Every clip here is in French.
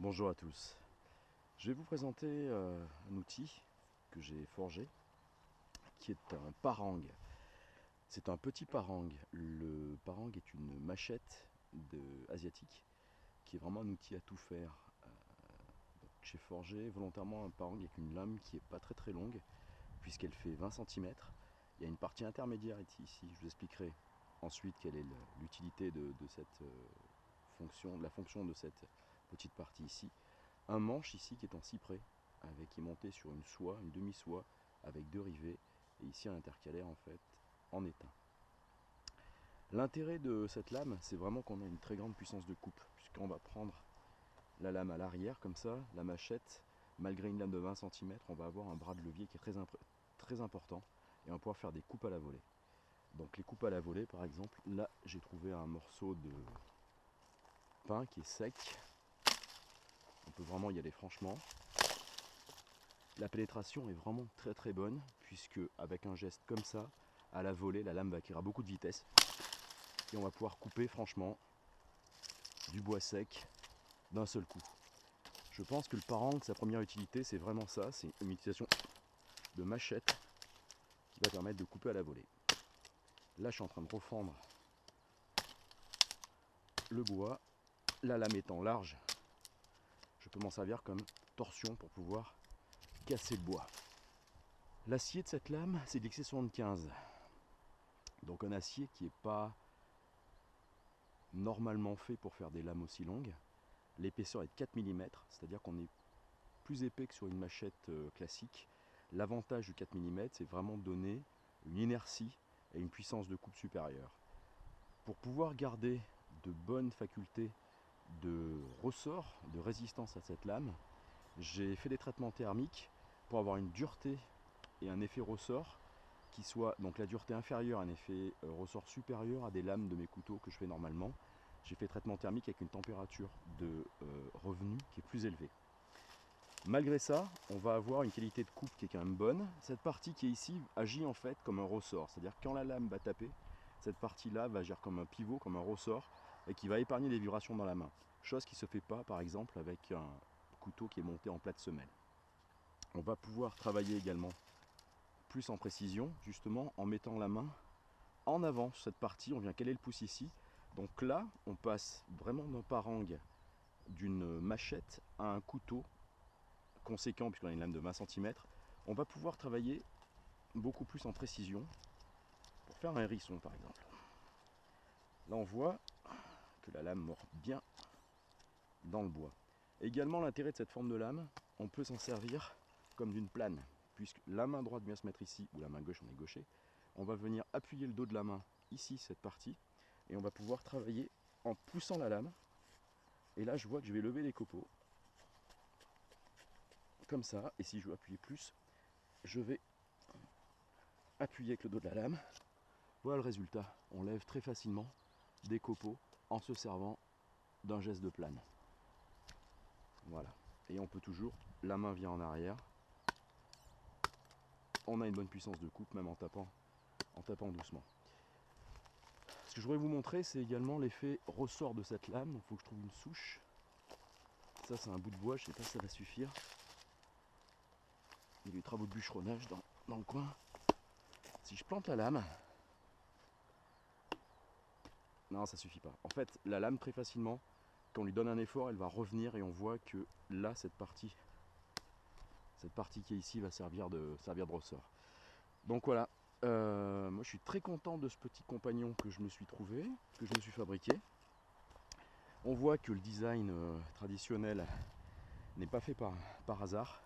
Bonjour à tous. Je vais vous présenter un outil que j'ai forgé qui est un parang. C'est un petit parang. Le parang est une machette asiatique qui est vraiment un outil à tout faire. Donc j'ai forgé volontairement un parang avec une lame qui n'est pas très longue puisqu'elle fait 20 cm. Il y a une partie intermédiaire ici. Je vous expliquerai ensuite quelle est l'utilité de cette fonction, de la fonction de cette petite partie ici. Un manche ici qui est en cyprès, qui est monté sur une soie, une demi-soie, avec deux rivets, et ici un intercalaire en fait en étain. L'intérêt de cette lame, c'est vraiment qu'on a une très grande puissance de coupe, puisqu'on va prendre la lame à l'arrière comme ça, la machette, malgré une lame de 20 cm, on va avoir un bras de levier qui est très important, et on va pouvoir faire des coupes à la volée. Donc les coupes à la volée par exemple, là j'ai trouvé un morceau de pain qui est sec, on peut vraiment y aller franchement. La pénétration est vraiment très bonne, puisque avec un geste comme ça, à la volée, la lame va acquérir beaucoup de vitesse et on va pouvoir couper franchement du bois sec d'un seul coup. Je pense que le parang, sa première utilité, c'est vraiment ça, c'est une utilisation de machette qui va permettre de couper à la volée. Là, je suis en train de refendre le bois, la lame étant large, je peux m'en servir comme torsion pour pouvoir casser le bois. L'acier de cette lame, c'est de l'XC75. Donc un acier qui n'est pas normalement fait pour faire des lames aussi longues. L'épaisseur est de 4 mm, c'est-à-dire qu'on est plus épais que sur une machette classique. L'avantage du 4 mm, c'est vraiment donner une inertie et une puissance de coupe supérieure. Pour pouvoir garder de bonnes facultés de ressort, de résistance à cette lame, j'ai fait des traitements thermiques pour avoir une dureté et un effet ressort qui soit donc la dureté inférieure, un effet ressort supérieur à des lames de mes couteaux que je fais normalement. J'ai fait traitement thermique avec une température de revenu qui est plus élevée. Malgré ça, on va avoir une qualité de coupe qui est quand même bonne. Cette partie qui est ici agit en fait comme un ressort, c'est-à-dire quand la lame va taper, cette partie-là va agir comme un pivot, comme un ressort, et qui va épargner les vibrations dans la main. Chose qui ne se fait pas par exemple avec un couteau qui est monté en plate semelle. On va pouvoir travailler également plus en précision, justement en mettant la main en avant sur cette partie. On vient caler le pouce ici. Donc là, on passe vraiment d'un parang d'une machette à un couteau conséquent, puisqu'on a une lame de 20 cm. On va pouvoir travailler beaucoup plus en précision pour faire un hérisson par exemple. Là, on voit que la lame mord bien dans le bois. Également, l'intérêt de cette forme de lame, on peut s'en servir comme d'une plane, puisque la main droite vient se mettre ici, ou la main gauche, on est gaucher. On va venir appuyer le dos de la main ici, cette partie, et on va pouvoir travailler en poussant la lame. Et là, je vois que je vais lever les copeaux, comme ça, et si je veux appuyer plus, je vais appuyer avec le dos de la lame. Voilà le résultat, on lève très facilement des copeaux en se servant d'un geste de plane. Voilà, et on peut toujours, la main vient en arrière, on a une bonne puissance de coupe même en tapant doucement. Ce que je voudrais vous montrer, c'est également l'effet ressort de cette lame. Il faut que je trouve une souche. Ça, c'est un bout de bois, je ne sais pas si ça va suffire. Il y a des travaux de bûcheronnage dans le coin. Si je plante la lame, non, ça suffit pas. En fait, la lame, très facilement, quand on lui donne un effort, elle va revenir et on voit que là, cette partie qui est ici va servir de ressort. Donc voilà, moi je suis très content de ce petit compagnon que je me suis trouvé, que je me suis fabriqué. On voit que le design traditionnel n'est pas fait par hasard,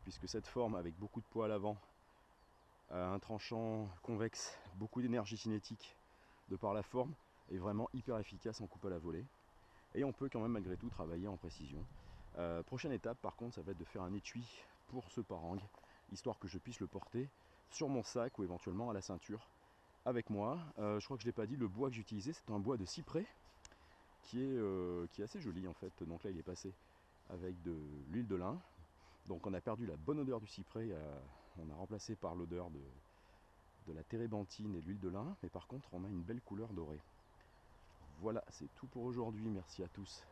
puisque cette forme avec beaucoup de poids à l'avant, un tranchant convexe, beaucoup d'énergie cinétique de par la forme, est vraiment hyper efficace en coupe à la volée. Et on peut quand même malgré tout travailler en précision. Prochaine étape par contre, ça va être de faire un étui pour ce parang, histoire que je puisse le porter sur mon sac ou éventuellement à la ceinture avec moi. Je crois que je ne l'ai pas dit, le bois que j'ai utilisé, c'est un bois de cyprès qui est assez joli en fait. Donc là il est passé avec de l'huile de lin. Donc on a perdu la bonne odeur du cyprès, on a remplacé par l'odeur de la térébenthine et de l'huile de lin, mais par contre on a une belle couleur dorée. Voilà, c'est tout pour aujourd'hui, merci à tous.